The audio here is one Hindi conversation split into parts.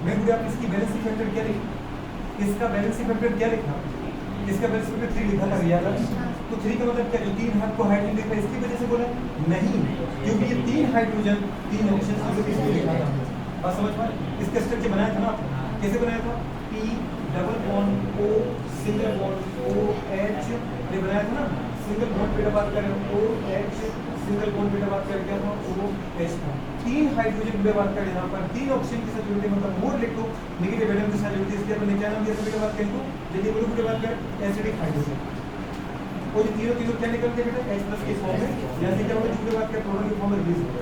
मैं मुझे आप इसकी बैलेंसिंग फैक्टर क्या लिखा, इसका बैलेंसिंग फैक्टर क्या लिखा, इसका बैलेंसिंग फैक्टर 3 लिखा था याद है। तो 3 का मतलब क्या, जो 3 हाथ को हाइड्रोजन लिखा है इसकी वजह से बोला नहीं, क्योंकि ये 3 हाइड्रोजन 3 ऑप्शन इसलिए लिखा था। बात समझ पा रहे, इसका स्ट्रक्चर बनाया था ना आपने, कैसे बनाया था, P double bond O single bond OH, ये बनाया था ना, सिंगल बॉन्ड पे बात करें OH, सिंगल बॉन्ड पे बात करें क्या था OH था। 3 हाइड्रोजन पे बात करें यहाँ पर 3 ऑक्सीजन के साथ जुड़ते मतलब मोर इलेक्ट्रो नेगेटिव एटम के साथ जुड़ते, इसलिए हमने क्या नाम दिया था बात करें तो यदि ग्रुप की बात करें एसिडिक हाइड्रोजन, और ये तीनों क्या निकलते हैं बेटा H+ के फॉर्म में, यहाँ से क्या होगा जो बात करें प्रोटॉन के फॉर्म में रिलीज होगा,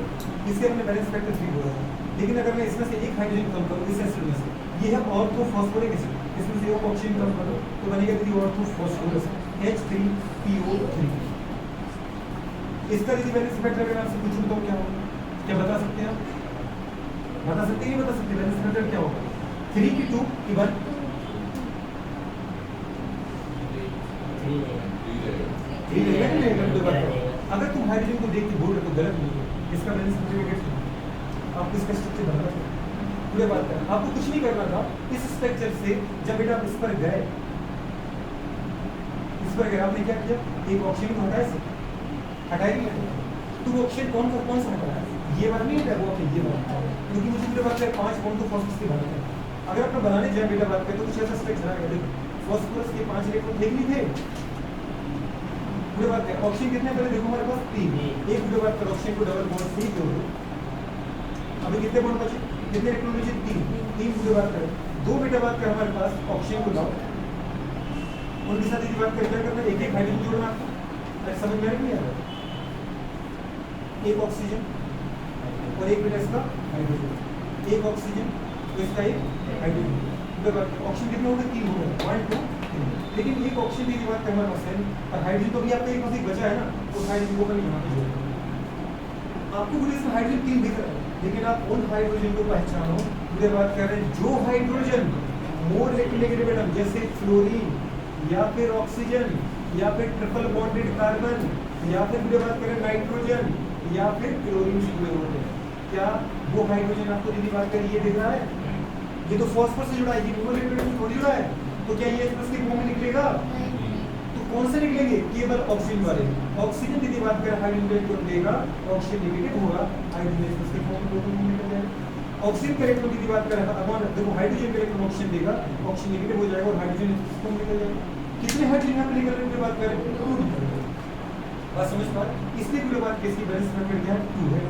इससे हमने बैलेंस फैक्टर 3 बोला था। लेकिन अगर मैं इसमें से एक हाइड्रोजन कम करूं इस एसिड में से, ये है ऑर्थोफॉस्फोरिक एसिड, इसमें से एक ऑक्सीजन कम करो तो बनेगा दीदी ऑर्थोफॉस्फोरस H3PO3। इसका यदि बैलेंस फैक्टर अगर आपसे पूछूं तो क्या होगा, क्या बता सकते हैं आप, बता सकते हैं, बता सकते हैं बैलेंस फैक्टर क्या होगा, 3 की 2 की 1 अगर तुम हाइड्रोजन को देख के बोल रहे तो गलत नहीं है, इसका बैलेंस फैक्टर आपको इसका स्ट्रक्चर बनाना है पूरे बात करें, आपको कुछ नहीं करना था इस स्ट्रक्चर से। जब बेटा आप इस पर गए आपने क्या किया, एक ऑक्सीजन को हटाया से हटाया नहीं, तो वो ऑक्सीजन कौन सा हटाया, ये वाला नहीं है वो ये वाला, क्योंकि मुझे पूरे बात करें 5 बॉन्ड तो फॉस्फोरस के बनाना है। अगर आपने बनाने जाए बेटा बात करें तो कुछ ऐसा स्ट्रक्चर आएगा, देखो फॉस्फोरस के 5 इलेक्ट्रॉन थे नहीं थे पूरे बात करें, ऑक्सीजन कितने पहले देखो हमारे पास 3, एक पूरे बात करें ऑक्सीजन को डबल बॉन्ड से जोड़ दो, अभी कितने बॉन्ड बचे, कितने इलेक्ट्रॉन बचे 3 पूरे बात करें, 2 बेटा बात करें हमारे पास ऑक्सीजन को लाओ, उनके साथ यदि बात करें क्या करना, एक एक हाइड्रोजन जोड़ना, अरे समझ में नहीं आ रहा, एक ऑक्सीजन और एक बेटा इसका हाइड्रोजन, एक ऑक्सीजन तो इसका एक हाइड्रोजन, ऑक्सीजन कितने हो गए 3 हो गए 1 2 3, लेकिन एक ऑक्सीजन की बात हमारे पास है और हाइड्रोजन तो भी आपका एक पास एक बचा है ना, उस हाइड्रोजन को कहीं यहाँ पे जोड़ना, आपको पूरे इसमें हाइड्रोजन 3 दिख रहा है, लेकिन आप उन हाइड्रोजन को पहचानो, पूरे बात कर रहे हैं जो हाइड्रोजन मोर इलेक्ट्रोनेगेटिव एटम जैसे फ्लोरीन या फिर ऑक्सीजन या फिर ट्रिपल बॉन्डेड कार्बन या फिर पूरे बात करें नाइट्रोजन या फिर क्लोरीन से जुड़े होते हैं, क्या वो हाइड्रोजन आपको यदि बात करें ये दिख रहा है, ये तो फॉस्फोरस से जुड़ा है, ये मोर इलेक्ट्रोनेगेटिव थोड़ी जुड़ा है, तो क्या ये H+ के फॉर्म में निकलेगा, तो कौन से निकलेंगे, केवल ऑक्सीजन वाले, ऑक्सीजन यदि बात करें हाइड्रोजन इलेक्ट्रॉन देगा, ऑक्सीजन नेगेटिव होगा, हाइड्रोजन H+ के फॉर्म में प्रोटॉन निकल जाएगा, ऑक्सीजन के इलेक्ट्रॉन की बात करें अमोन देखो हाइड्रोजन के इलेक्ट्रॉन ऑक्सीजन देगा, ऑक्सीजन नेगेटिव हो जाएगा और हाइड्रोजन इसको निकल जाएगा, कितने हाइड्रोजन यहां पे निकल रहे हैं की बात करें 2 निकल रहे हैं, बात समझ पा रहे, इसलिए पूरी बात किसकी बैलेंस फैक्टर क्या है 2 है।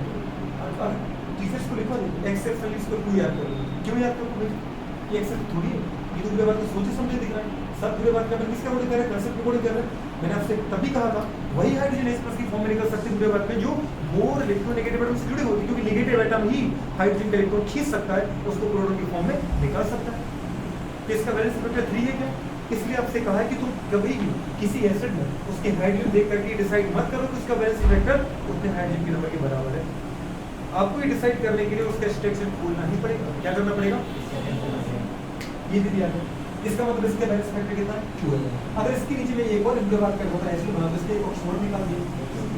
और टीचर्स को लिखो एक्सेप्शनली इसको 2 याद करो, क्यों याद करो, ये एक्सेप्ट थोड़ी है, ये तो पूरी बात को सोचे समझे दिख रहा है, सब पूरी बात कर किसका बोल कर रहे हैं, कंसेप्ट को बोल कर रहे हैं, मैंने आपसे तभी कहा था वही हाइड्रोजन H+ की फॉर्म में निकल सकते हैं पूरे बात में जो मोर इलेक्ट्रोनेगेटिव एटम से जुड़े होते हैं, क्योंकि नेगेटिव एटम ही हाइड्रोजन का इलेक्ट्रॉन खींच सकता है, उसको प्रोटॉन की फॉर्म में निकाल सकता है, तो इसका बैलेंस फैक्टर 3 है क्या, इसलिए आपसे कहा है कि तुम कभी भी किसी एसिड में उसके हाइड्रोजन देख करके डिसाइड मत करो कि उसका बैलेंस फैक्टर उतने हाइड्रोजन के नंबर के बराबर है, आपको ये डिसाइड करने के लिए उसका स्ट्रक्चर खोलना ही पड़ेगा, क्या करना पड़ेगा, ये भी दिया है, इसका मतलब इसका बैलेंस फैक्टर कितना है 2 है। अगर इसके नीचे में एक और इंटर बात कर होता है ऐसे बना दो, इसके एक ऑक्सीजन निकाल दिए,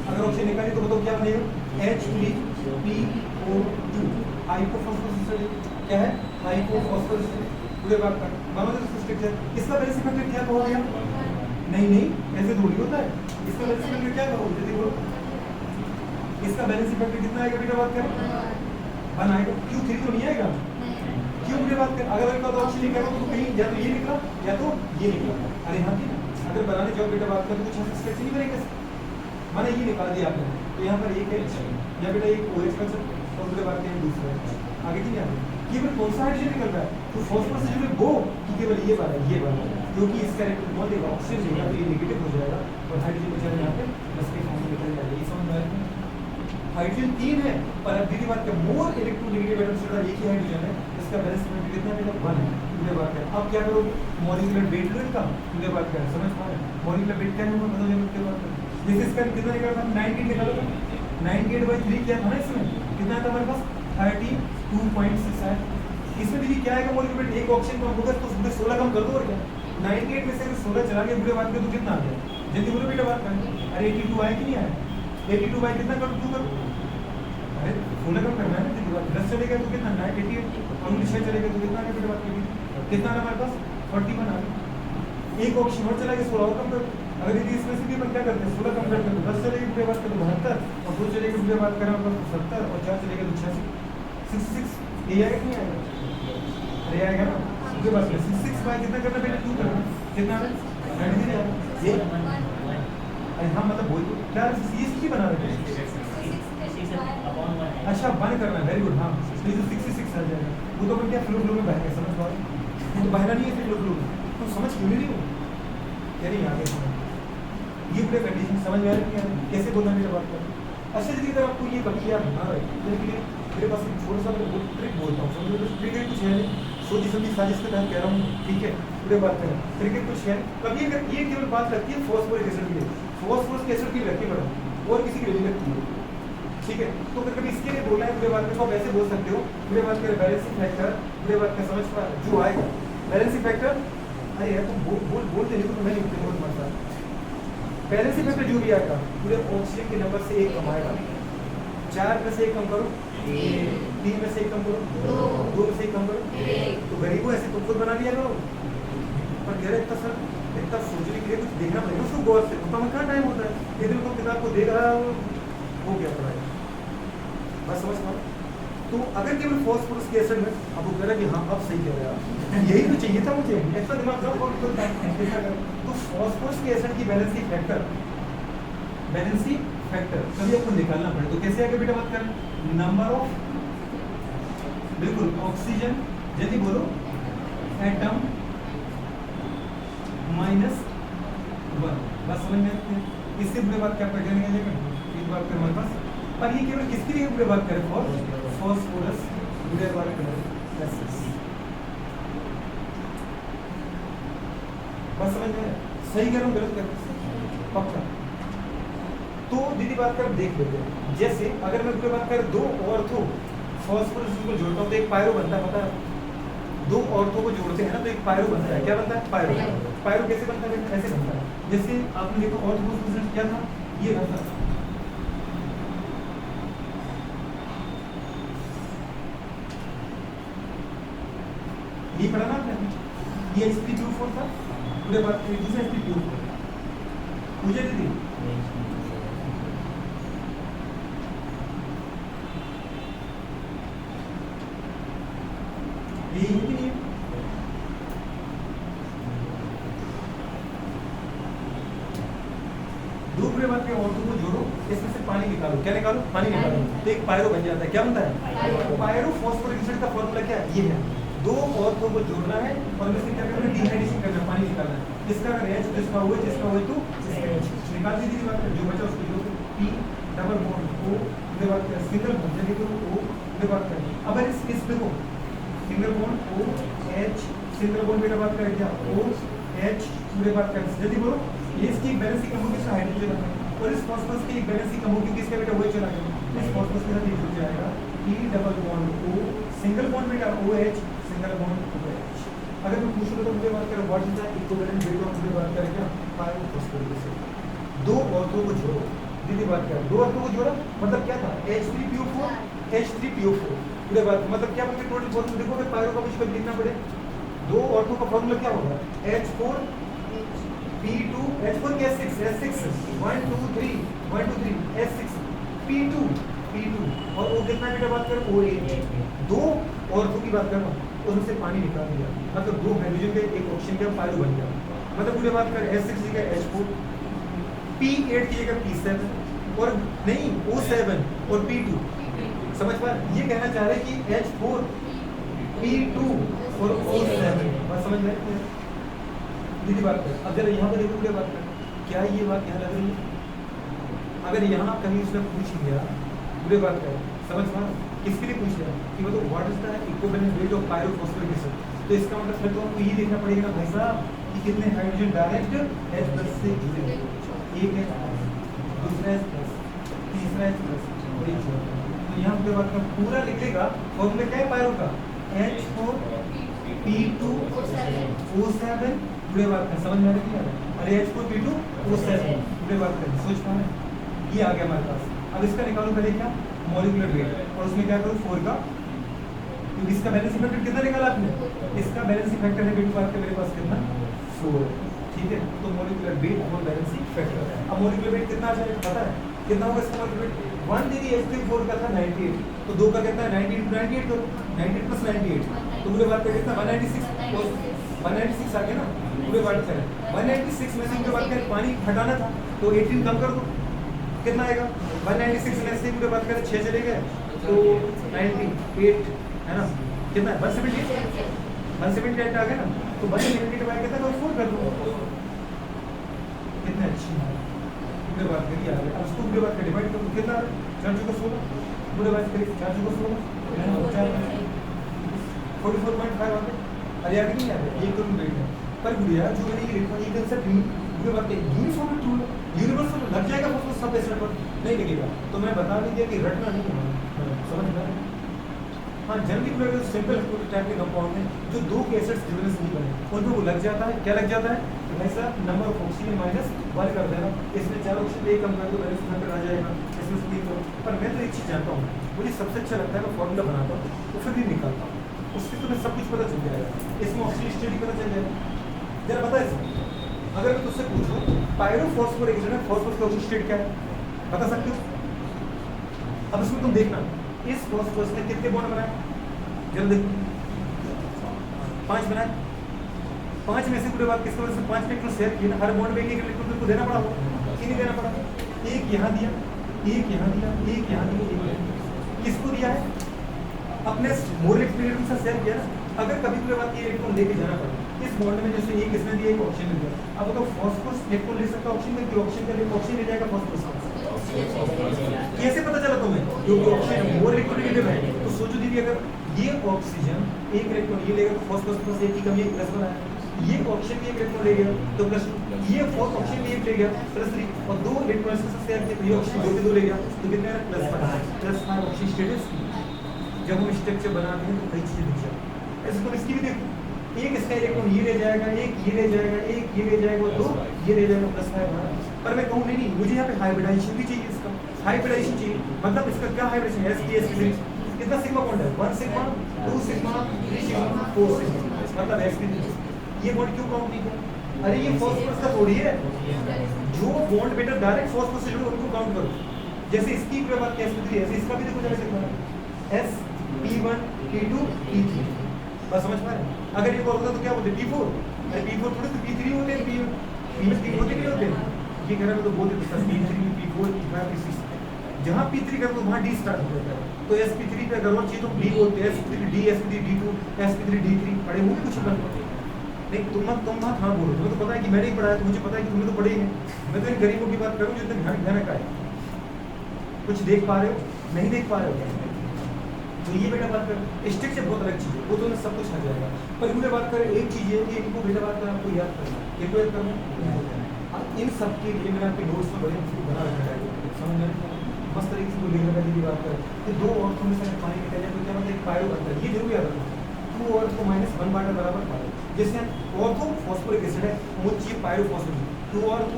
अगर ऑक्सीजन निकाली तो बताओ क्या बनेगा H3PO2 हाइपोफॉस्फोरस, क्या है हाइपोफॉस्फोरस, पूरे बात कर बना दो स्ट्रक्चर, इसका बैलेंस फैक्टर क्या हो गया, नहीं ऐसे थोड़ी होता है, इसका बैलेंस फैक्टर क्या होगा जल्दी बोलो, इसका बैलेंस फैक्टर कितना आएगा बेटा बात करें 1 आएगा, क्यों 3 तो नहीं आएगा, क्यों मुझे बात कर, अगर एक बात ऑप्शन नहीं करो तो कहीं या तो ये निकला या तो ये निकला, अरे हाँ की अगर बनाने जाओ बेटा बात करो तो कुछ ऐसा स्ट्रक्चर नहीं बनेगा, मैंने ये निकाल दिया आपने, तो यहाँ पर एक H या बेटा एक OH का सब और मुझे बात करें दूसरा आगे की नहीं, केवल कौन सा हाइड्रोजन निकल रहा है, तो फॉस्फोरस से जुड़े वो कि केवल ये वाला क्योंकि इसका इलेक्ट्रॉन कौन देगा ऑक्सीजन देगा, तो ये नेगेटिव हो जाएगा और हाइड्रोजन बेचारा यहाँ पे प्लस के फॉर्म में निकल जाएगा, ये समझ में आया, हाइड्रोजन 3 है पर अब दीदी बात का मोर इलेक्ट्रोनेगेटिव एटम से जुड़ा एक ही हाइड्रोजन है, इसका बैलेंस फैक्टर कितना है 1 है, मुझे बात कर, अब क्या करोगे मॉलिक्यूलर वेट लो इनका, मुझे बात कर समझ पा रहे हैं, मॉलिक्यूलर वेट क्या है मतलब मुझे बात कर, जैसे इसका कितना निकला था 98 निकाला था, 98/3 क्या था ना, इसमें कितना था हमारे पास 32.6 है, इसमें दीदी क्या आएगा मॉलिक्यूलर वेट, एक ऑक्सीजन कम होगा तो उसमें 16 कम कर दो और क्या, 98 में से अगर 16 चला गया पूरे बात कर तो कितना आ गया, जल्दी बोलो बेटा बात कर, अरे 82 आया कि नहीं आया, 82 बाय कितना कर 2 कर अरे सोलह कम करना है ना, देखो 10 चलेगा तो कितना 988 और 6 चलेगा तो कितना आगे बेटा बात करेंगे, कितना आ रहा हमारे पास 41 आ रहा। एक ऑप्शन और चला गया 16 और कम कर, अगर यदि इसमें से भी अपन क्या करते हैं 16 कम करते हैं तो 10 चलेगी रुपये बात करें 72 और 2 चलेगी रुपये बात करें आपका 70 और 4 चलेगा तो 86 66 ये आएगा कि नहीं आएगा, अरे आएगा ना रुपये बात करें 66 बाय कितना करना बेटा 2 करना, कितना है 93 आएगा ये, अरे हाँ मतलब वही तो क्या ये बना रहे हैं अच्छा बंद करना है, वेरी गुड। हाँ ये जो 66 आ जाएगा वो तो अपन क्या फ्लो में बहेगा, समझ पा रहे वो तो बहना नहीं है फ्लो में, तो समझ क्यों नहीं हो क्या नहीं आगे समझ ये पूरे कंडीशन समझ में आ रही है कैसे बोलना मेरा बात कर। अच्छा यदि अगर आपको ये कभी आप बना रहे लेकिन मेरे पास एक छोटा सा ट्रिक बोलता हूँ, समझो ट्रिक है कुछ है सोची समझी साजिश के तहत कह रहा हूँ, ठीक है पूरे बात करें ट्रिक कुछ है। कभी अगर ये केवल बात लगती है फॉस्फोरिक एसिड की, फॉस्फोरस एसिड की लगती है मैडम और किसी की नहीं लगती है, ठीक है तो फिर कभी इसके लिए बोलना है पूरे बात में तो आप ऐसे बोल सकते हो पूरे बात करें बैलेंसिंग फैक्टर पूरे बात का समझ पा जो आएगा बैलेंसिंग फैक्टर, अरे यार तुम बोलते नहीं तो मैं नहीं बोलते बहुत मजा। बैलेंसिंग फैक्टर जो भी आएगा पूरे ऑक्सीजन के नंबर से 1 कम आएगा, 4 में से 1 कम करो 3 में से 1 कम करो 2 में से 1 कम करो, तो गरीबों ऐसे तुम खुद बना लिया करो, पर यार इतना सर इतना सोचने के लिए कुछ देखना पड़ेगा उसको गौर से, तो हमें कहाँ टाइम होता है यदि तुम किताब को देख रहा हो गया पढ़ाई बस समझ पा। तो अगर केवल फॉस्फोरस के एसिड में अब वो कह रहा है कि हाँ अब सही कह रहा है यही तो चाहिए था मुझे, ऐसा दिमाग सब कौन करता है। तो फॉस्फोरस के एसिड की बैलेंसिंग फैक्टर कभी आपको निकालना पड़े तो कैसे आगे बेटा बात करें नंबर ऑफ बिल्कुल ऑक्सीजन जल्दी बोलो एटम -1 बस समझ में आती है। इससे बुरे बात क्या पहचानेंगे लेकिन एक बात कर हमारे पास पर ये केवल किसके लिए बुरे बात करें फॉस्फोरस बुरे बात करें बस समझ में सही कह रहा हूँ गलत कर पक्का। तो दीदी बात कर देख लेते हैं जैसे अगर मैं बुरे बात कर दो ऑर्थो फॉस्फोरस को जोड़ता हूँ तो एक पायरो बनता है, पता है दो ऑर्थो को जोड़ते हैं ना तो एक पायरो बनता है, क्या बनता है पायरो। पायरो कैसे बनता है ऐसे बनता है जैसे आपने देखो ऑर्थो क्या था ये बनता था ये पढ़ा ना आपने ये Sp2O4 था पूरे बात करें दूसरा Sp2O4 मुझे दीदी ये भी नहीं दो पूरे बात के ऑर्थो को जोड़ो इसमें से पानी निकालो, क्या निकालो पानी निकालो तो एक पायरो बन जाता है, क्या बनता है पायरो फॉस्फोरिक एसिड का फॉर्मूला क्या है ये है दो ऑर्थो को जोड़ना है और इसमें क्या करना है डिहाइड्रेशन करना है पानी निकालना है जिसका अगर H जिसका O जिसका O तो निकाल दीजिए बात जो बचा उसको लो P डबल बॉन्ड O ये बात कर सिंगल बॉन्ड जल्दी करो O ये बात कर अब इस पे को single bond O H single bond बेटा बात कर क्या O H पूरे बात कर जल्दी बोलो ये इसकी बैलेंस की कमो किसका हाइड्रोजन है और इस फॉस्फोरस की बैलेंस की कमो किसका बेटा वही चला गया इस फॉस्फोरस के साथ ये जुड़ जाएगा P double bond O single bond बेटा OH सिंगल बॉन्ड OH। अगर मैं पूछ लूं तो मुझे बात करें what is the equivalent weight of मुझे बात करें क्या पायरो फॉस्फोरिक एसिड दो ऑर्थो को जोड़ो दीदी बात करें दो ऑर्थो को जोड़ा मतलब क्या था H3PO4 H3PO4 पूरे बात मतलब क्या बोलते टोटल फॉर्मूला देखो अगर पायरो का कुछ कभी लिखना पड़े दो ऑर्थो का फॉर्मूला क्या होगा H4 P2 H4 के S6 1 2 3 1 2 3 S6 P2 और वो कितना बेटा बात करें OH दो ऑर्थो की बात कर रहा हूँ उनसे पानी निकाल दिया मतलब दो हाइड्रोजन के एक ऑक्सीजन का पायरो बन गया मतलब पूरे बात कर S6 की जगह H4 P8 की जगह P7 और नहीं O7 और P2 समझ पा ये कहना चाह रहे हैं कि H4 P2 और O7 बात समझ में दीदी बात कर अब जरा यहाँ पर देखो पूरे बात कर क्या ये बात यहाँ लग रही है अगर यहाँ कहीं उसने पूछ लिया पूरे बात कर समझ पा किसके लिए पूछ लिया कि मतलब what is the equivalent weight of pyro phosphoric acid तो इसका मतलब फिर तो हमको ये देखना पड़ेगा ना भाई साहब कि कितने हाइड्रोजन डायरेक्ट H+ से जुड़े हैं एक है दूसरा H+, तीसरा H+ और एक छोटा तो यहाँ पे बात का पूरा लिख लेगा फॉर्मूला क्या है पायरो का H4 P2 O7 पूरे बात का समझ में आ रही है अरे H4 P2 O7 पूरे बात कर सोच पा रहे ये आ गया हमारे पास अब इसका निकालो पहले क्या मॉलिक्यूलर वेट, और उसमें क्या करूँ 4 का, क्योंकि इसका बैलेंसिंग फैक्टर कितना निकाला आपने, इसका बैलेंसिंग फैक्टर है बेटू आपके मेरे पास कितना 4, ठीक है। तो मॉलिक्यूलर वेट और बैलेंसिंग फैक्टर है। अब मॉलिक्यूलर वेट कितना आ जाएगा पता है, कितना होगा इसका मॉलिक्यूलर वेट, 1 दे दी H3O4 का था 98, तो 2 का कितना है 90 × 98 करो, 98 + 98 तो पूरे बात का कितना 196, तो 196 आ गया ना पूरे बात का, 196 में से पूरे बात का पानी हटाना था तो 18 कम कर दो, कितना आएगा 196 में से पूरे बात का 6 चले गए तो 98 है ना, कितना 178 आ गया ना, तो 178 बाय कितना तो 4 कर दो, कितना अच्छी है पूरे बात करिए आ गया। अब इसको पूरे बात का डिवाइड करो कितना 4 × 16 पूरे बात करिए 4 × 16 44.5 आ गया। अरे यार नहीं आ गया एक करूँ बेटा, पर गुड़िया जो मैंने ये लिखा ये कंसेप्ट पूरे बात यूनिफॉर्म टूल यूनिवर्सल लग जाएगा फोकस सब एसिड पर नहीं लगेगा, तो मैं बता भी दिया कि रटना नहीं है, समझ में। हाँ जनरली पूरे सिंपल टाइप के कंपाउंड हैं जो 2 के एसिड्स रिजोनेंस नहीं बने उनको वो लग जाता है, क्या लग जाता है तो भाई साहब नंबर ऑफ ऑक्सीजन -1 कर देना, इसमें 4 ऑक्सीजन एक कम कर दो बैलेंस फैक्टर आ जाएगा, इसमें से 3 करो। पर मैं तो एक चीज़ जानता हूँ, मुझे सबसे अच्छा लगता है मैं फॉर्मूला बनाता हूँ तो फिर भी निकालता हूँ, उससे तुम्हें सब कुछ पता चल जाएगा, इसमें ऑक्सीजन स्टेट पता चल जाएगा। जरा पता है अगर मैं तुझसे पूछूं पायरोफॉस्फोरिक एसिड में फास्फोरस का ऑक्सीजन स्टेट क्या है बता सकते हो? अब इसमें तुम देखना इस फास्फोरस ने कितने बॉन्ड बनाए, जल्दी 5 बनाए, 5 में से पूरे बात किसकी वजह से 5 इलेक्ट्रॉन शेयर किए ना, हर बॉन्ड में एक इलेक्ट्रॉन को देना पड़ा होगा कि नहीं देना पड़ा, एक यहाँ दिया एक यहाँ दिया एक यहाँ दिया, एक किसको दिया है अपने मोर इलेक्ट्रॉन से शेयर किया ना। अगर कभी पूरे बात ये इलेक्ट्रॉन लेके जाना पड़ा इस बॉन्ड में, जैसे एक इसने दिया एक ऑक्सीजन दिया, अब अगर फास्फोरस इलेक्ट्रॉन ले सकता ऑक्सीजन में, ऑक्सीजन का लेकर ऑक्सीजन ले जाएगा फास्फोरस, कैसे पता चला तुम्हें क्योंकि ऑक्सीजन मोर इलेक्ट्रोनेगेटिव है, तो सोचो दीदी अगर ये ऑक्सीजन एक इलेक्ट्रॉन ये लेगा तो फास्फोरस प्लस एक की कमी प्लस बना है, ये ऑक्सीजन एक इलेक्ट्रॉन ले गया तो प्लस 2, ये फोर्थ ऑक्सीजन एक ले गया प्लस 3 और 2 इलेक्ट्रॉन से शेयर किए तो ये ऑक्सीजन 2 के 2 ले गया तो कितना है +5 ऑक्सीजन स्टेटस। जब हम स्ट्रक्चर बनाते हैं तो कई चीजें दिख जाती हैं, ऐसे तो इसकी भी देखो एक इसका इलेक्ट्रॉन ये ले जाएगा एक ये ले जाएगा एक ये ले जाएगा 2 ये ले जाएगा +5, पर मैं कहूँ नहीं मुझे यहाँ पे हाइब्रिडाइजेशन भी चाहिए, इसका हाइब्रिडाइजेशन चाहिए, मतलब इसका क्या हाइब्रिडेशन sp कितना सिग्मा बॉन्ड है 1 सिग्मा 2 सिग्मा 3 सिग्मा 4 सिग्मा, मतलब sp ये बॉन्ड क्यों काउंट नहीं किया? अरे ये फास्फोरस का थोड़ी है, जो बॉन्ड बेटा डायरेक्ट फास्फोरस से जुड़े उनको काउंट करो, जैसे इसकी बात क्या sp3 है इसका भी देखो जरा सिग्मा sp1 p2 p3 बस समझ पा रहे। अगर ये होता तो क्या बोलते p4, अरे p4 थोड़े तो p3 होते हैं, p में p होते नहीं होते, ये कह रहा तो बोलते थे sir p3 p4 p5 p6, जहाँ p3 कर तो वहाँ d स्टार्ट हो जाता है, तो sp3 पे अगर और चाहिए तो d बोलते हैं, sp3 d sp3 d2 sp3 d3 पढ़े होंगे कुछ बन नहीं, तुम मत हाँ बोलो, तुम्हें तो पता है कि मैंने ही पढ़ा है, तो मुझे पता है कि तुमने तो पढ़े ही हैं, मैं तो इन गरीबों की बात करूँ जो इतना भयानक है, कुछ देख पा रहे हो नहीं देख पा रहे हो, तो ये बेटा बात कर स्ट्रक्चर बहुत अलग चीज़ है, वो तो सब कुछ आ जाएगा, पर मुझे बात करें एक चीज़ है कि इनको बेटा बात कर आपको याद करना, इनको याद करना, इन सब के लिए मैंने आपके नोट्स में बड़े बना रखा है, समझ में मस्त तरीके से लिख रखा है, बात करें कि 2 ऑर्थो में से पानी निकल जाए तो क्या मतलब एक पायरो बनता है, ये जरूर याद रखना 2 ऑर्थो -1 बाटा बराबर पायरो, जैसे ऑर्थो फॉस्फोरिक एसिड है वो चाहिए pyro phosphoric, 2 ortho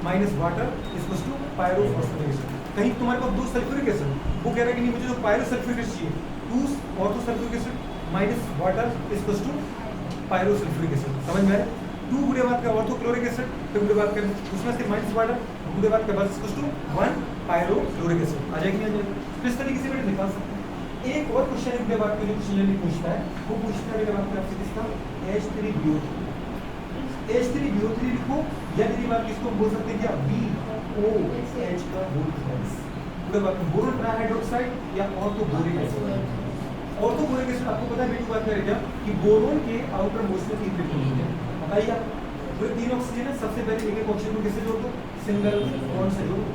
minus water equals to pyro phosphoric acid. कहीं तुम्हारे पास 2 सल्फ्यूरिक एसिड, वो कह रहा है कि नहीं मुझे तो पायरो सल्फ्यूरिक एसिड चाहिए, 2 ortho sulphuric acid minus water equals to pyro sulphuric acid, समझ में आया? 2 बुरे बात का ऑर्थो क्लोरिक एसिड, फिर बुरे बात करें उसमें से माइनस वाटर, बुरे बात का बस equals to 1 pyro chloric acid, आ जाएगी नहीं आ जाएगी? तो इस तरीके से मैंने निकाल सकते हैं। एक और क्वेश्चन इनके बात के जो क्वेश्चन पूछता है वो पूछता है बात आपसे किसका H3BO3, H3BO3 लिखो या यदि बात किसको बोल सकते हैं क्या BOH का बोरोन, पूरे बात में बोरोन ट्राइहाइड्रोक्साइड या ऑर्थोबोरिक एसिड। ऑर्थोबोरिक एसिड आपको पता है मेरी बात करें क्या कि बोरोन के आउटर मोस्ट में 3 इलेक्ट्रॉन होते हैं, बताइए आप पूरे 3 ऑक्सीजन है, सबसे पहले एक एक ऑक्सीजन को किससे जोड़ दो सिंगल बॉन्ड से जोड़ो।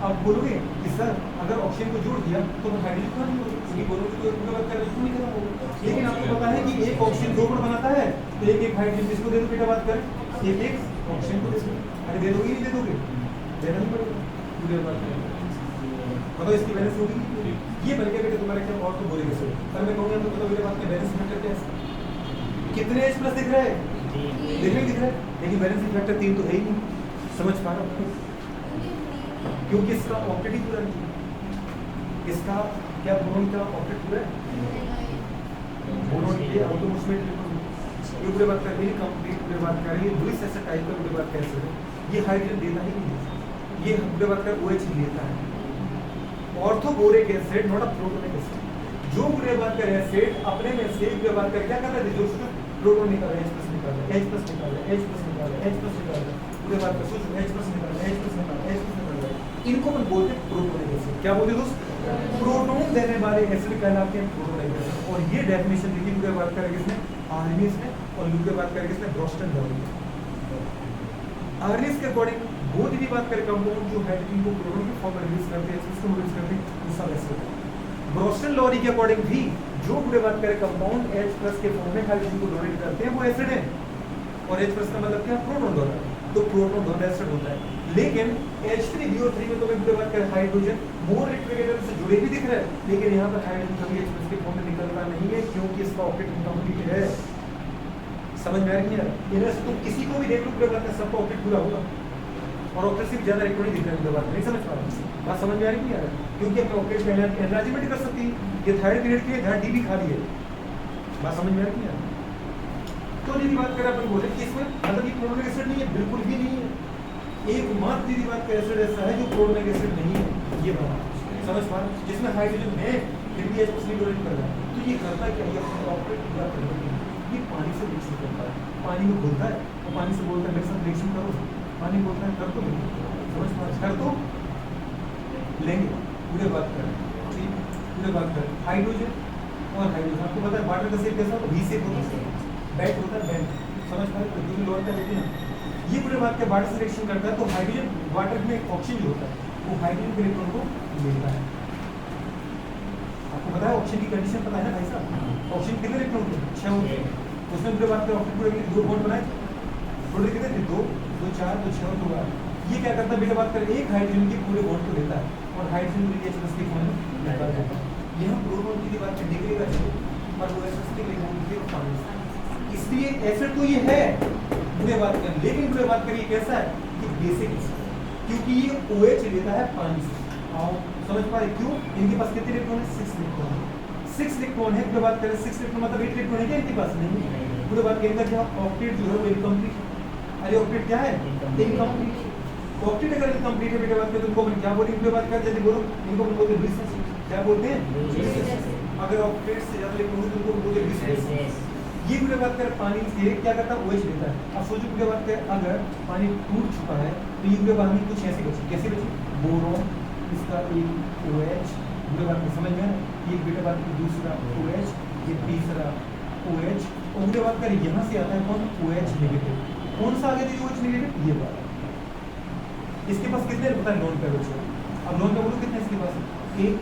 आप बोलोगे कि सर अगर ऑक्सीजन को जोड़ दिया तो हाइड्रोजन क्यों नहीं होगा, क्योंकि बोलोगे तो पूरे बात करें क्यों नहीं खत्म होगा, लेकिन आपको पता है कि एक ऑक्सीजन 2 बॉन्ड बनाता है तो एक एक हाइड्रोजन किसको दे दो बेटा बात करें एक एक ऑक्सीजन को दे दो, अरे दे दोगे नहीं दे दोगे, देना ही पड़ेगा पूरे बात करें, मतलब इसकी बैलेंस होगी ये बन गया बेटा तुम्हारे क्या ऑर्थोबोरिक एसिड। अगर मैं कहूँगा तो मेरे बात में बैलेंस फैक्टर क्या है, कितने H प्लस दिख रहा है, दिख रहा है, लेकिन बैलेंस फैक्टर 3 तो है ही नहीं, समझ पा रहा हूँ क्योंकि इसका ऑक्टेट ही पूरा नहीं है। इसका क्या बोरोन का ऑक्टेट पूरा है? बोरोन ये ऑटोमोस्फेट ये पूरे बात कर रही है, कंप्लीट पूरे बात कर रही है। लुईस एसिड टाइप का पूरे बात कैसे है, ये हाइड्रोजन देता ही नहीं है, ये पूरे बात कर OH लेता है। Orthoboric acid not a protonic acid. जो पूरे बात कर एसिड अपने में से पूरे बात कर क्या कर रहे थे, जो उसका प्रोटॉन निकाल रहा है, H+ निकाल रहा है, H+ निकाल रहा है, H+ निकाल रहा है, H+ निकाल रहा है, पूरे बात कर सोचो H+ निकाल रहा है, H+ निकाल रहा है, H+ निकाल रहा है। इनको हम बोलते हैं प्रोटोनिक एसिड। क्या बोलते हैं दोस्त? प्रोटॉन देने वाले एसिड कहलाते हैं प्रोटोनिक एसिड। और ये डेफिनेशन देखिए पूरे बात कर किसने, आर्निस ने, और लुक के बात करके इसने ब्रोस्टन डाल दिया। आर्निस के अकॉर्डिंग वो यदि बात करें कंपाउंड जो हाइड्रोजन को प्रोटॉन के फॉर्म में रिलीज करते हैं, इसको रिलीज करते हैं, वो सब एसिड है। ब्रोस्टन लॉरी के अकॉर्डिंग भी जो पूरे बात करें कंपाउंड H+ के फॉर्म में हाइड्रोजन को डोनेट करते हैं वो एसिड है। और H+ का मतलब क्या, प्रोटॉन डोनर। तो प्रोटॉन डोनर एसिड होता है। लेकिन H3BO3 में तो मैं पूरे बात करें हाइड्रोजन मोर इलेक्ट्रिक से जुड़े भी दिख रहा है, लेकिन यहाँ पर हाइड्रोजन कभी H+ के फॉर्म में निकलता नहीं है, क्योंकि इसका ऑक्टेट इनकम्प्लीट है। समझ में आ रही है? इधर से तुम किसी को भी देख लो पूरे बात में सबका ऑक्टेट पूरा होगा, और ऑक्टेट से भी ज्यादा इलेक्ट्रॉन दिख रहा है पूरे बात में। नहीं समझ पा रहे? बात समझ में आ रही है यार? क्योंकि अपने ऑक्टेट का एनलार्जमेंट कर सकती है, ये थायराइड ग्रेड की है, जहाँ D भी खाली है। बात समझ में आ रही है? तो यदि बात करें अपन बोले कि इसमें मतलब ये प्रोटोनिक एसिड नहीं है, बिल्कुल भी नहीं है। एकमात्र यदि बात करें एसिड ऐसा है जो प्रोटोनिक एसिड नहीं है, ये बना। समझ पा रहे? जिसमें हाइड्रोजन है फिर भी H+ डोनेट कर रहा है, तो ये करता क्या है, अपना ऑक्टेट पूरा करने के लिए ये पानी से रिएक्शन करता है। पानी में घुलता है और पानी से बोलता है मेरे साथ रिएक्शन करो, पानी बोलता है कर तो समझ पा रहे, कर तो लेंगे। पूरे बात करें, ठीक, पूरे बात करें हाइड्रोजन और हाइड्रोजन, आपको पता है वाटर का शेप कैसा होता है, V शेप होता है, बैंड होता है, बैंड। समझ पा रहे? क्योंकि लोअर का देखिए ना, ये पूरे बात के वाटर से रिएक्शन करता है, तो हाइड्रोजन वाटर में ऑक्सीजन जो होता है वो हाइड्रोजन के इलेक्ट्रॉन को लेता है। आपको पता है ऑक्सीजन की कंडीशन पता है ना भाई साहब, ऑक्सीजन कितने इलेक्ट्रॉन होते हैं, 6 होते हैं। उसमें पूरे बात के ऑक्सीजन पूरे के 2 बॉन्ड बनाए, टोटल कितने थे, 2 2 4 2 6 2 8। ये क्या करता है बेटा, बात करें एक हाइड्रोजन के पूरे बॉन्ड को लेता है और हाइड्रोजन को H+ के फॉर्म में निकाल देता है। यह प्रोटॉन की बात निकलेगा और वो H+ के निकलेगा पानी। इसलिए एसिड तो ये है पूरे बात करें, लेकिन पूरे बात करिए कैसा है कि बेसिक, क्योंकि ये OH लेता है पानी से। आओ समझ पा रहे क्यों? इनके पास कितने इलेक्ट्रॉन है, 6 इलेक्ट्रॉन है। 6 इलेक्ट्रॉन है, पूरे बात करें 6 इलेक्ट्रॉन मतलब 8 इलेक्ट्रॉन है क्या इनके पास? नहीं। पूरे बात करें क्या ऑक्टेट जो है वो इनकम्प्लीट है। अरे ऑक्टेट क्या है, इनकम्प्लीट। ऑक्टेट अगर इनकम्प्लीट है बेटा बात करें तो उनको अपन क्या बोलेंगे, पूरे बात करें जल्दी बोलो, इनको अपन बोलते हैं लुईस एसिड। क्या बोलते हैं? अगर ऑक्टेट से ज्यादा इलेक्ट्रॉन तो उनको बोलते हैं लुईस एसिड। ये पूरे बात करें पानी से क्या करता है, OH लेता है। अब सोचो पूरे बात करें अगर पानी टूट चुका है तो ये पूरे पानी कुछ ऐसी बची, कैसी बची, बोरोन, इसका एक OH, पूरे बात में समझ में ये बेटा बात की दूसरा OH, ये तीसरा OH, और पूरे बात करें यहाँ से आता है कौन, OH नेगेटिव। कौन सा आगे OH नेगेटिव, ये वाला। इसके पास कितने पता है, लोन पेयर बचे। अब लोन पेयर बोलो कितने इसके पास, 1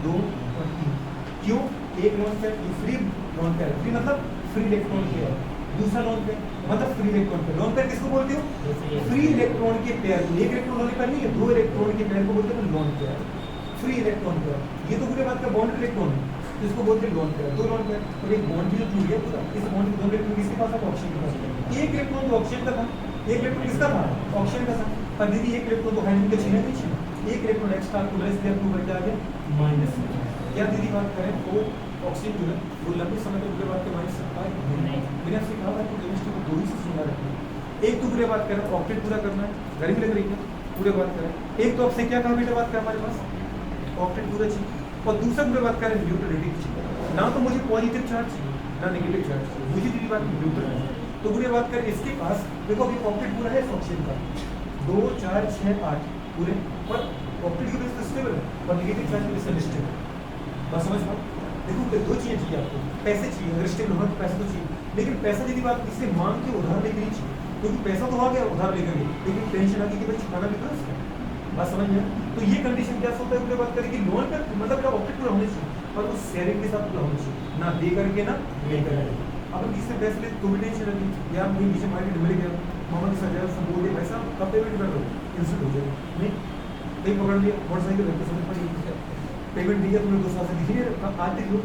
2 और 3। क्यों? एक lone pair free lone pair, free मतलब फ्री इलेक्ट्रॉन पेयर, दूसरा लोन पेयर मतलब free electron pair. Lone pair किसको बोलते हो, फ्री इलेक्ट्रॉन के पेयर। एक इलेक्ट्रॉन लोन पेयर नहीं है, 2 इलेक्ट्रॉन के पेयर को बोलते हैं lone pair, free electron pair. ये तो पूरे बात का बॉन्ड इलेक्ट्रॉन है, इसको बोलते हैं लोन पेयर। 2 लोन पेयर और एक बॉन्ड भी जो टूट गया पूरा, इस बॉन्ड के 2 इलेक्ट्रॉन किसके पास है, ऑक्सीजन के पास। एक इलेक्ट्रॉन तो ऑक्सीजन का था, एक इलेक्ट्रॉन किसका था, ऑक्सीजन का था। पर दीदी एक इलेक्ट्रॉन तो हाइड्रोजन का छीना नहीं छीना, एक इलेक्ट्रॉन एक्स्ट्रा को लेस दिया, 2 बच गया माइनस। क्या दीदी बात करें तो ऑक्सीजन जो है वो लंबे समय तक पूरे बात के माइनस सकता है नहीं। मैंने आपसे कहा था कि केमिस्ट्री को 2 ही से सुना रखना है। एक तो पूरे बात करें ऑक्टेट पूरा करना है, गर्मी लग रही है पूरे बात करें। एक तो आपसे क्या कहा बेटा बात करें हमारे पास ऑक्टेट पूरा चाहिए, और दूसरा पूरे बात करें न्यूट्रलिटी चाहिए। ना तो मुझे पॉजिटिव चार्ज चाहिए ना नेगेटिव चार्ज चाहिए, मुझे दीदी बात न्यूट्रल है। तो पूरे बात करें इसके पास देखो अभी ऑक्टेट पूरा है ऑक्सीजन का 2 4 6 8 पूरे, पर ऑक्टेट की बेस स्टेबल है और नेगेटिव चार्ज की बेस अनस्टेबल। बस समझ पाओ, देखो 2 चीजें चाहिए आपको, पैसे चाहिए, अगर स्टेबल होना तो पैसा तो चाहिए, लेकिन पैसा यदि बात इससे मांग के उधार लेके नहीं चाहिए, क्योंकि पैसा तो आ गया उधार लेकर, लेकिन टेंशन आती है कि भाई चुकाना भी तो उसका। बात समझ में? तो ये कंडीशन क्या होता है पूरे बात करें कि लोन का मतलब क्या ऑक्टेट पूरा होना चाहिए, पर वो शेयरिंग के साथ पूरा होना चाहिए, ना दे करके ना ले करके। अब किससे पैसे ले तो भी टेंशन लगी, या मुझे नीचे मार्केट मिल गया, मोहम्मद के साथ सब बोल दिया पैसा कब पेमेंट कर दो, इंस्टेंट हो जाएगा। नहीं कहीं पकड़ लिया मोटरसाइकिल रख के समझ पड़ी पेमेंट दिया तुमने 2 साल से दिखिए आते हो,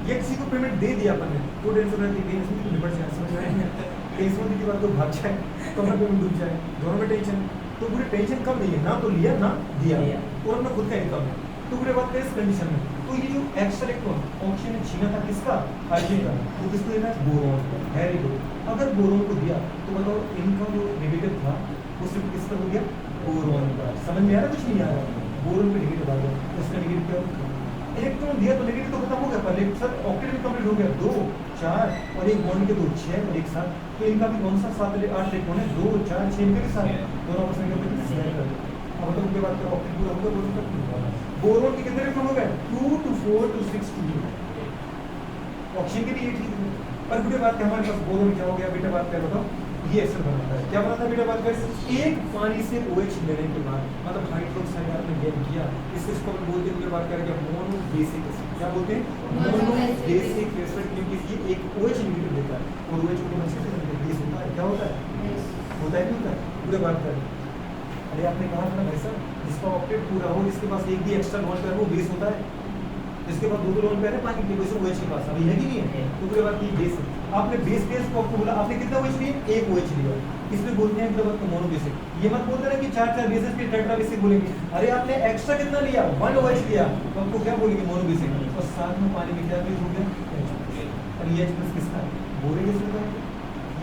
ये किसी को पेमेंट दे दिया अपन ने तो टेंशन रहती है कि निपट जाए, समझ में आएंगे टेंशन की बात तो भाग जाए, कमर पेमेंट डूब जाए, दोनों में टेंशन। तो पूरी टेंशन कब नहीं है, ना तो लिया ना दिया और अपना खुद का इनकम है। तो पूरे बात करें इस कंडीशन में, तो ये जो एक्स्ट्रा इलेक्ट्रॉन ऑक्सीजन ने छीना था किसका, हाइड्रोजन का, तो किसको देना है, बोरॉन को। Very good. अगर बोरॉन को दिया तो बताओ इनका जो नेगेटिव था वो सिर्फ किसका हो गया, बोरॉन का। समझ में आ रहा, कुछ नहीं आ रहा, बोरॉन पे नेगेटिव आ गया, तो इसका नेगेटिव क्या होगा, इलेक्ट्रॉन दिया तो नेगेटिव तो खत्म हो गया, पर सर ऑक्टेट भी कंप्लीट हो गया, 2 4 और एक बॉन्ड के 2 6 और एक साथ, तो इनका भी कौन सा 7 8 इलेक्ट्रॉन है, 2 4 6 इनके भी साथ दोनों आपस में क्या शेयर कर दो। अब तो उनके बाद फिर ऑक्टेट पूरा हो गया, बोरॉन का बोरॉन के कितने इलेक्ट्रॉन हो गए, 2 to 4 to 6 to 8, ऑक्सीजन के भी 8 ही थे। पर बेटा बात हमारे पास बोरॉन क्या हो गया, बेटा बात कर बताओ, ये एसिड बनाता है, क्या बनाता है बेटा बात कर, एक पानी से OH लेने के बाद मतलब हाइड्रोक्साइड आपने गेन किया, इसको हम बोलते हैं बात करेंगे मोनो बेसिक एसिड, क्या बोलते हैं, मोनो बेसिक एसिड, क्योंकि ये एक OH नेगेटिव देता है और OH को अच्छे से बेस होता है, क्या होता है, होता है नहीं होता है, पूरे बात करें। अरे आपने कहा था ना भाई साहब, जिसका ऑक्टेट पूरा हो, जिसके पास एक भी एक्स्ट्रा बॉन्ड है वो बेस होता है, जिसके पास 2 बॉन्ड है पानी के वैसे OH के पास अभी है कि नहीं है, तो पूरे बात की बेस है। आपने बेस को आपको बोला, आपने कितना OH लिया, एक OH लिया, इसमें बोलते हैं मतलब मोनो बेसिक। ये मत बोलते ना कि 4 बेसिस पे टेट्रा बेसिक बोलेंगे, अरे आपने एक्स्ट्रा कितना लिया, 1 OH लिया, तो आपको क्या बोलेंगे, मोनो बेसिक। और साथ में पानी में क्या हो गया, और ये H+ किसका है, बोरिक एसिड का है,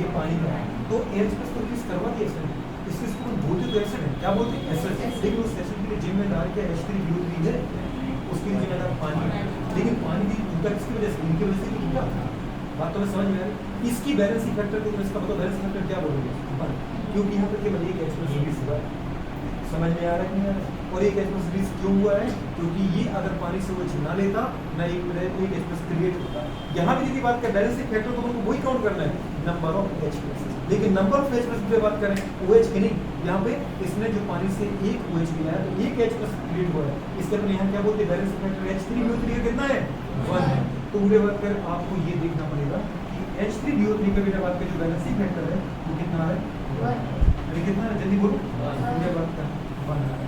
ये पानी का है, तो H+ को यूज करवा दिया एसिड, इसको बोलते तो एसिड है, क्या बोलते हैं एसिड, लेकिन उस एसिड के लिए जिम्मेदार क्या H3BO3 है, उसके लिए जिम्मेदार पानी है, लेकिन पानी की टूटा किसकी वजह से, इनकी वजह से टूटा। बात तो समझ में आ रही, इसकी बैलेंसिंग फैक्टर को इसका बताओ, बैलेंसिंग फैक्टर क्या बोलोगे, 1, क्योंकि यहाँ पर केवल एक H+ रिलीज हुआ है, समझ में आ रहा है कि नहीं, और एक H+ रिलीज क्यों हुआ है, क्योंकि ये अगर पानी से OH ना लेता ना एक H+ क्रिएट होता। यहाँ भी यदि बात करें बैलेंसिंग फैक्टर तो हमको वही काउंट करना है, नंबर ऑफ H+, लेकिन नंबर ऑफ H+ पे बात करें OH की नहीं, यहाँ पे इसने जो पानी से एक OH लिया है तो एक H+ क्रिएट हुआ है, इसके अपने यहाँ क्या बोलते हैं बैलेंसिंग फैक्टर H3BO3 कितना है, 1 है। तो पूरे बात कर आपको ये देखना पड़ेगा कि H3BO3 का बेटा बात कर जो बैलेंसिंग फैक्टर है वो कितना है, 1। अरे कितना है जल्दी बोलो, पूरे बात कर 1 है।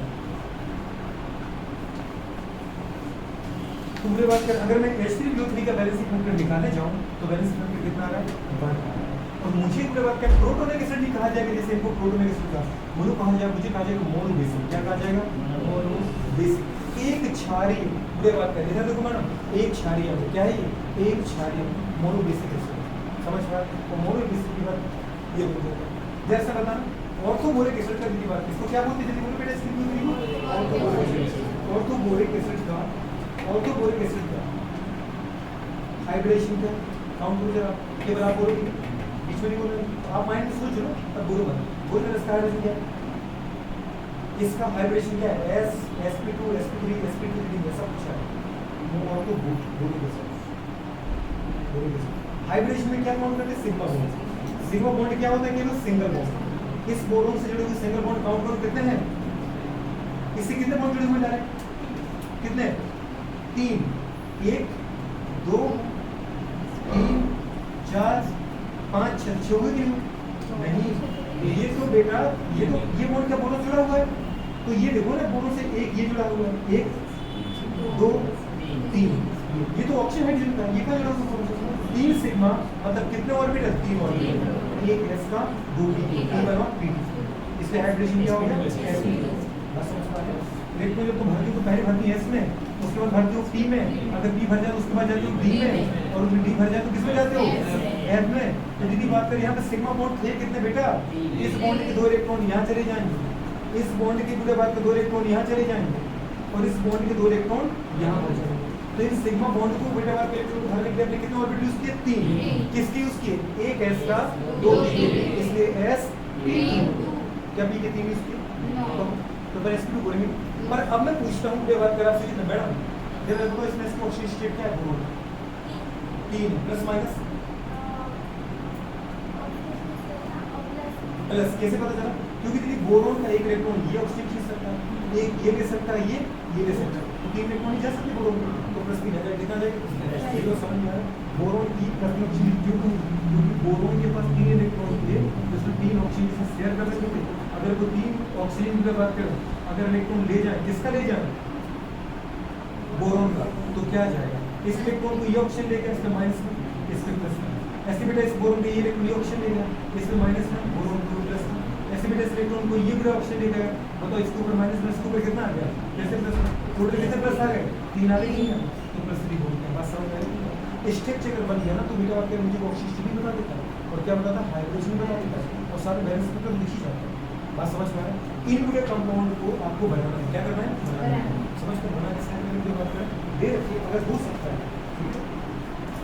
पूरे बात कर अगर मैं H3BO3 का बैलेंसिंग फैक्टर निकालने जाऊं तो बैलेंसिंग फैक्टर कितना आ रहा है, 1 आ रहा है। और मुझे पूरे बात क्या प्रोटोनिक एसिड नहीं कहा जाएगा, जैसे इनको प्रोटोनिक एसिड का मोनो कहा जाएगा, मुझे कहा जाएगा मोनो बेसिक, क्या कहा जाएगा, मोनो बेसिक। एक क्षारीय पूरे बात करें, इधर देखो मैडम, एक क्षारीय क्या है ये, एक क्षारीय मोनो बेसिक एसिड, समझ पा रहे, और मोनो बेसिक की बात ये बोलते हैं। जैसे बताना ऑर्थोबोरिक एसिड का की बात, इसको क्या बोलते हैं, जल्दी बोलो बेटा, ऑर्थोबोरिक एसिड का, ऑर्थोबोरिक एसिड का हाइब्रिडेशन का काउंट करो जरा, केवल आप बोलोगे बीच में नहीं बोलोगे, आप माइंड में सोच लो तब बोलो मत, बोल रहे इसका हाइब्रिडेशन क्या है, इसका हाइब्रिडेशन क्या है, sp2 sp3 sp2 ऐसा कुछ है, वो ऑर्थोबोरिक एसिड। हाइब्रिडेशन में क्या काउंट करते हैं, सिग्मा बॉन्ड। सिग्मा बॉन्ड क्या होता है, केवल सिंगल बॉन्ड। इस बोरोन से जुड़े हुए सिंगल बॉन्ड काउंट करो कितने हैं, इससे कितने बॉन्ड जुड़े हुए डायरेक्ट, कितने, 3, 1 2 3 4 5 6 6 हो गए नहीं, ये तो बेटा ये बॉन्ड क्या बोरोन जुड़ा हुआ है, तो ये देखो ना बोरोन से एक ये जुड़ा हुआ है, 1 2 3, ये तो ऑक्सीजन हाइड्रोजन का, ये क्या जुड़ा हुआ है, 3 सिग्मा मतलब कितने ऑर्बिटल, 3 ऑर्बिटल, एक s का 2 p बना p, इसलिए हाइड्रोजन क्या हो गया sp2। बस समझ पा रहे हो, इलेक्ट्रॉन जब तुम भरती हो तो पहले भरती है s में, उसके बाद भरती हो p में, अगर p भर जाए तो उसके बाद जाते हो d में, और उसमें d भर जाए तो किसमें जाते हो, f में। तो दीदी बात करें यहाँ पे सिग्मा बॉन्ड थे कितने बेटा, इस बॉन्ड के 2 इलेक्ट्रॉन यहाँ चले जाएंगे, इस बॉन्ड के पूरे बात के 2 इलेक्ट्रॉन यहाँ चले जाएंगे, और इस बॉन्ड के 2 इलेक्ट्रॉन यहाँ पर जाएंगे। तो इन सिग्मा बॉन्ड को बेटा बात के इलेक्ट्रॉन भरने के लिए अपने कितने ऑर्बिटल यूज किए, 3, किसके यूज किए, एक s का 2 p के, इसलिए sp2, क्या p के 3 यूज किए, तो फिर sp2 बोलेंगे। पर अब मैं पूछता हूँ बात कर आपसे कितना मैडम, जब देखो इसमें इसका ऑक्सीजन स्टेट क्या है, बोरोन 3 प्लस माइनस प्लस, कैसे पता चला, क्योंकि दीदी बोरोन का एक इलेक्ट्रॉन ये ऑक्सीजन खींच सकता है, एक ये ले सकता है, ये ले सकता है, तो 3 इलेक्ट्रॉन ही जा सकते बोरोन में, तो प्लस की जाएगा, कितना जाएगा, ये तो समझ में आ रहा है। बोरोन की प्रथम ऑक्सीजन क्यों, क्योंकि बोरोन के पास 3 इलेक्ट्रॉन थे, जिसमें 3 ऑक्सीजन से शेयर कर सकते थे। अगर वो 3 ऑक्सीजन की बात करें, अगर इलेक्ट्रॉन ले जाए, किसका ले जाए, बोरोन का, तो क्या जाएगा, इस इलेक्ट्रॉन को ये ऑक्सीजन लेगा, इसका माइनस में, इसके प्लस में, ऐसे बेटा इस बोरोन के ये इलेक्ट्रॉन ये ऑक्सीजन लेगा, इसमें माइनस में, बोरोन को प्लस में, एसिड इलेक्ट्रॉन को ये पूरा ऑक्सीजन दे गया, बताओ इसके ऊपर माइनस प्लस के ऊपर कितना आ गया, कैसे प्लस टोटल कितने प्लस आ गए, 3 आ गए हैं, तो प्लस 3 बोलते हैं। बात समझ में आई? स्ट्रक्चर अगर बन गया ना तो बेटा आपके मुझे ऑक्सीजन भी बता देता है और क्या बताता है, हाइड्रोजन बता देता है और सारे बैलेंस में तो लिख ही जाता है। बात समझ में आ रहा है? इन पूरे कंपाउंड को आपको बनाना है, क्या करना है, समझ कर बना कैसे है, बात करें दे रखिए अगर हो सकता है